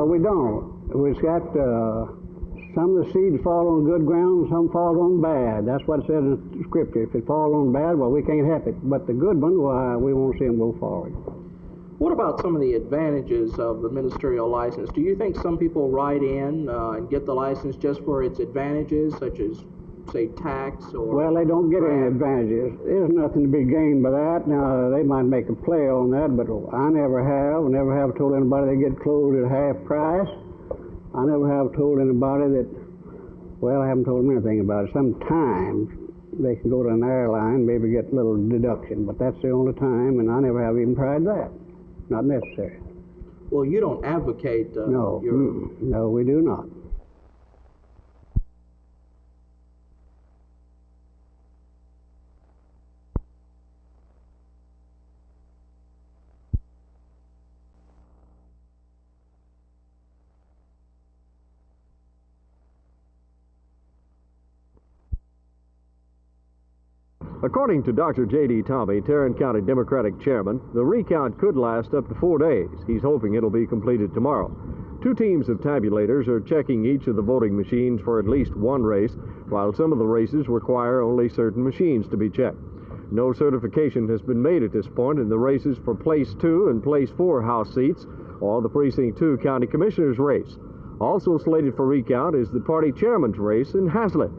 Well, we don't. We've got some of the seeds fall on good ground, some fall on bad. That's what it says in the scripture. If it falls on bad, well, we can't help it. But the good one, well, we won't see them go forward. What about some of the advantages of the ministerial license? Do you think some people write in and get the license just for its advantages, such as, say, tax or... Well, they don't get any advantages. There's nothing to be gained by that. Now, they might make a play on that, but I never have told anybody they get clothes at half price. I never have told anybody that, well, I haven't told them anything about it. Sometimes they can go to an airline, maybe get a little deduction, but that's the only time, and I never have even tried that. Not necessary. Well, you don't advocate no, no, we do not. According to Dr. J.D. Tommy, Tarrant County Democratic Chairman, the recount could last up to 4 days. He's hoping it'll be completed tomorrow. 2 teams of tabulators are checking each of the voting machines for at least one race, while some of the races require only certain machines to be checked. No certification has been made at this point in the races for Place 2 and Place 4 House seats, or the Precinct 2 County Commissioner's race. Also slated for recount is the party chairman's race in Hazlitt.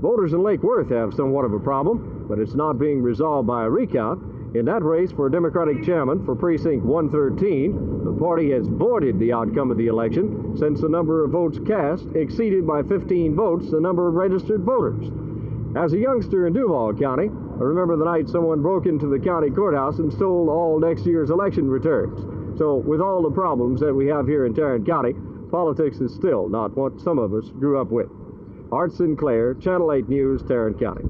Voters in Lake Worth have somewhat of a problem, but it's not being resolved by a recount. In that race for Democratic chairman for Precinct 113, the party has voided the outcome of the election since the number of votes cast exceeded by 15 votes the number of registered voters. As a youngster in Duval County, I remember the night someone broke into the county courthouse and stole all next year's election returns. So with all the problems that we have here in Tarrant County, politics is still not what some of us grew up with. Art Sinclair, Channel 8 News, Tarrant County.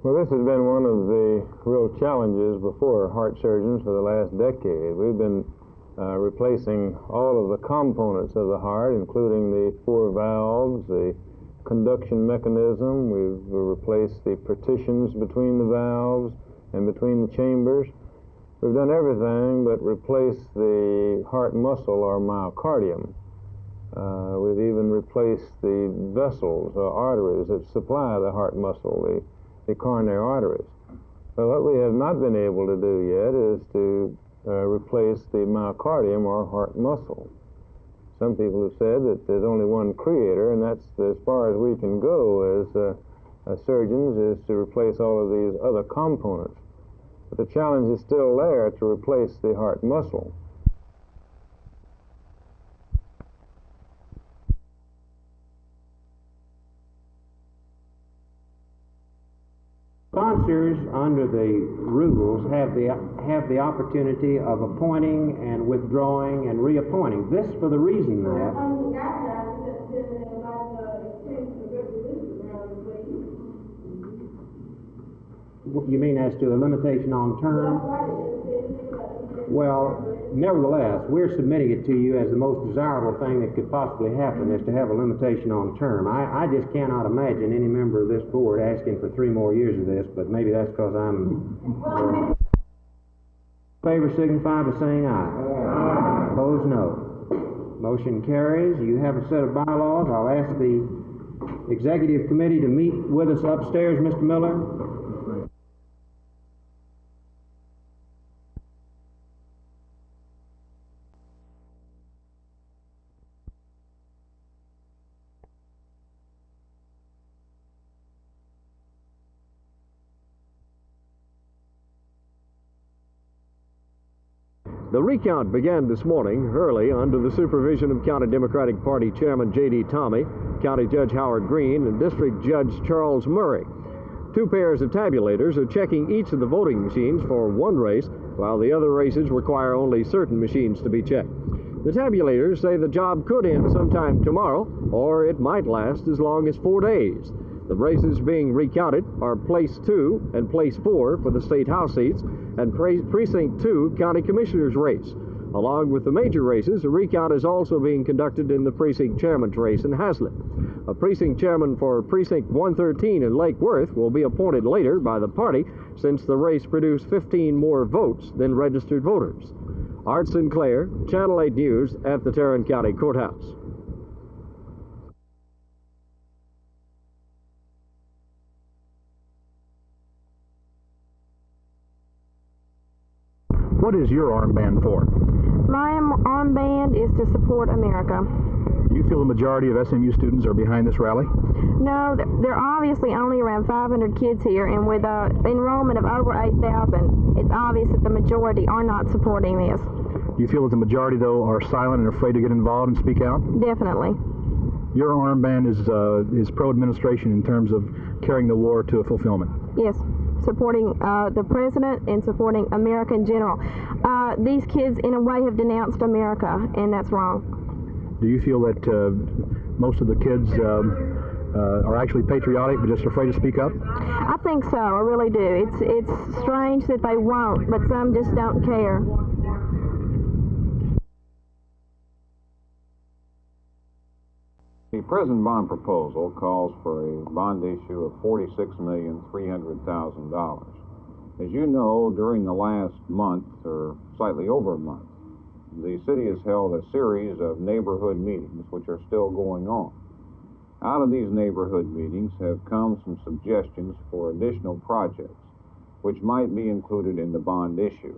Well, this has been one of the real challenges before heart surgeons for the last decade. We've been replacing all of the components of the heart, including the 4 valves, the conduction mechanism. We've replaced the partitions between the valves and between the chambers. We've done everything but replace the heart muscle, or myocardium. We've even replaced the vessels or arteries that supply the heart muscle, the coronary arteries. But what we have not been able to do yet is to replace the myocardium, or heart muscle. Some people have said that there's only one creator, and that's as far as we can go as surgeons, is to replace all of these other components. But the challenge is still there to replace the heart muscle. Sponsors, under the rules, have the opportunity of appointing and withdrawing and reappointing. This for the reason that you mean as to the limitation on term? Well, nevertheless, we're submitting it to you as the most desirable thing that could possibly happen, is to have a limitation on term. I just cannot imagine any member of this board asking for 3 more years of this, but maybe that's because I'm... in favor signify by saying aye. Opposed, no. Motion carries. You have a set of bylaws. I'll ask the executive committee to meet with us upstairs, Mr. Miller. The recount began this morning early under the supervision of County Democratic Party Chairman J.D. Tommy, County Judge Howard Green, and District Judge Charles Murray. 2 pairs of tabulators are checking each of the voting machines for one race, while the other races require only certain machines to be checked. The tabulators say the job could end sometime tomorrow, or it might last as long as 4 days. The races being recounted are Place 2 and Place 4 for the State House seats, and Precinct 2 County Commissioner's race. Along with the major races, a recount is also being conducted in the Precinct Chairman's race in Hazlitt. A Precinct Chairman for Precinct 113 in Lake Worth will be appointed later by the party, since the race produced 15 more votes than registered voters. Art Sinclair, Channel 8 News at the Tarrant County Courthouse. What is your armband for? My armband is to support America. Do you feel the majority of SMU students are behind this rally? No, there are obviously only around 500 kids here, and with enrollment of over 8,000, it's obvious that the majority are not supporting this. Do you feel that the majority, though, are silent and afraid to get involved and speak out? Definitely. Your armband is pro-administration in terms of carrying the war to a fulfillment? Yes. Supporting the president and supporting America in general. These kids, in a way, have denounced America, and that's wrong. Do you feel that most of the kids are actually patriotic but just afraid to speak up? I think so. I really do. It's strange that they won't, but some just don't care. The present bond proposal calls for a bond issue of $46,300,000. As you know, during the last month, or slightly over a month, the city has held a series of neighborhood meetings which are still going on. Out of these neighborhood meetings have come some suggestions for additional projects which might be included in the bond issue.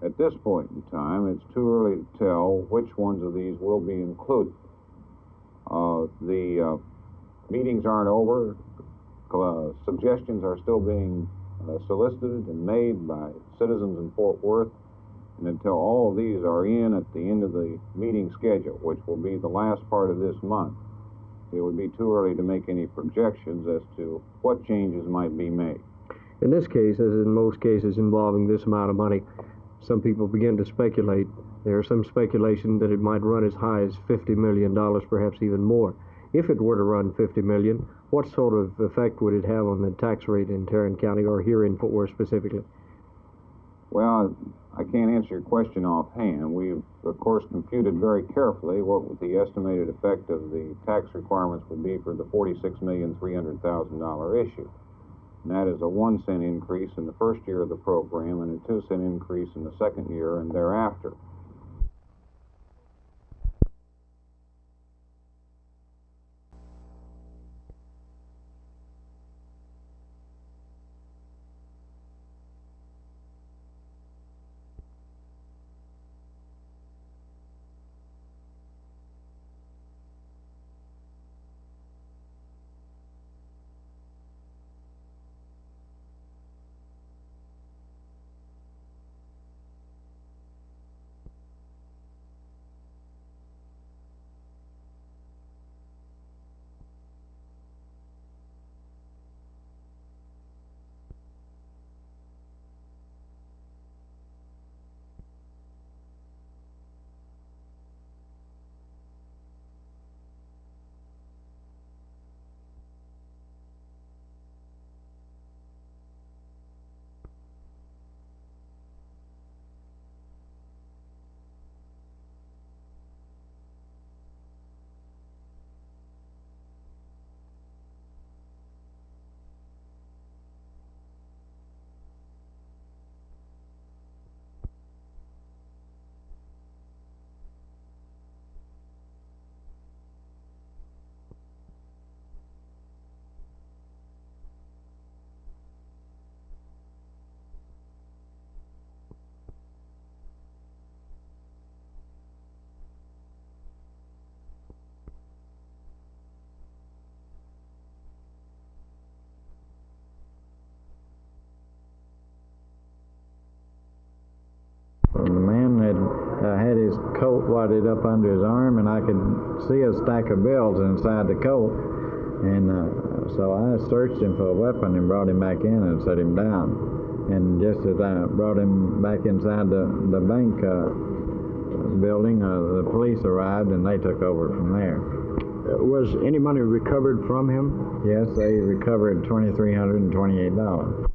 At this point in time, it's too early to tell which ones of these will be included. The meetings aren't over. Suggestions are still being solicited and made by citizens in Fort Worth, and until all of these are in at the end of the meeting schedule, which will be the last part of this month, it would be too early to make any projections as to what changes might be made. In this case, as in most cases involving this amount of money, some people begin to speculate. There's some speculation that it might run as high as $50 million, perhaps even more. if it were to run 50 million, what sort of effect would it have on the tax rate in Tarrant County or here in Fort Worth specifically? Well, I can't answer your question offhand. We've, of course, computed very carefully what the estimated effect of the tax requirements would be for the $46,300,000 issue. And that is a 1 cent increase in the first year of the program and a 2 cent increase in the second year and thereafter. The man had his coat wadded up under his arm, and I could see a stack of bills inside the coat. And so I searched him for a weapon and brought him back in and set him down. And just as I brought him back inside the bank building, the police arrived and they took over from there. Was any money recovered from him? Yes, they recovered $2,328.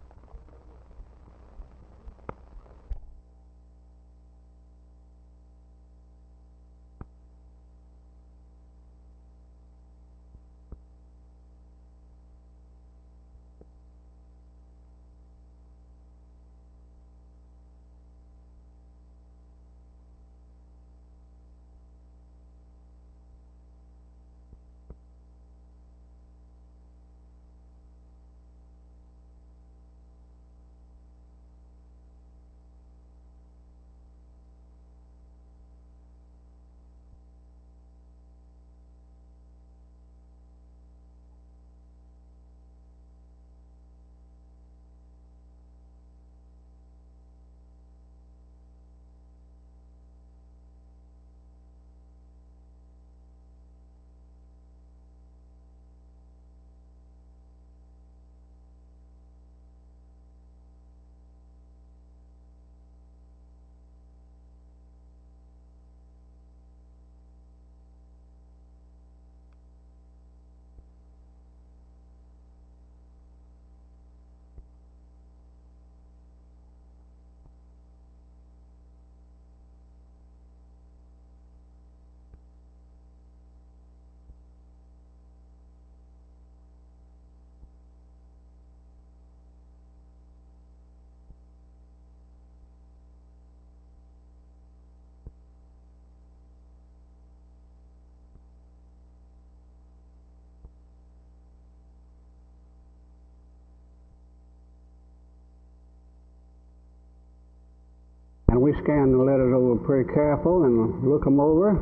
And we scan the letters over pretty careful and look them over,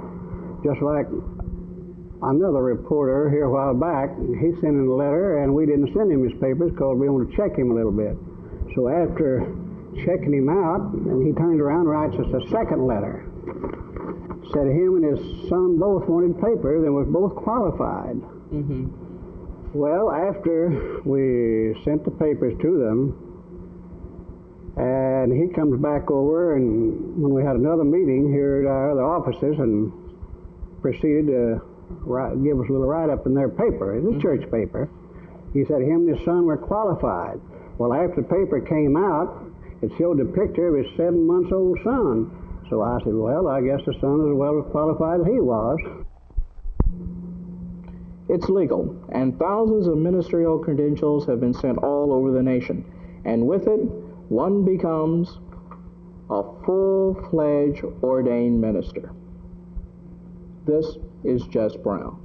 just like another reporter here a while back. He sent in a letter, and we didn't send him his papers because we wanted to check him a little bit. So after checking him out, and he turned around and writes us a second letter. Said him and his son both wanted papers and was both qualified. Mm-hmm. Well, after we sent the papers to them, and he comes back over, and when we had another meeting here at our other offices, and proceeded to give us a little write-up in their paper. It's a church paper. He said him and his son were qualified. Well, after the paper came out, it showed a picture of his 7-month-old son. So I said, well, I guess the son is as well qualified as he was. It's legal, and thousands of ministerial credentials have been sent all over the nation. And with it, one becomes a full-fledged ordained minister. This is Jess Brown.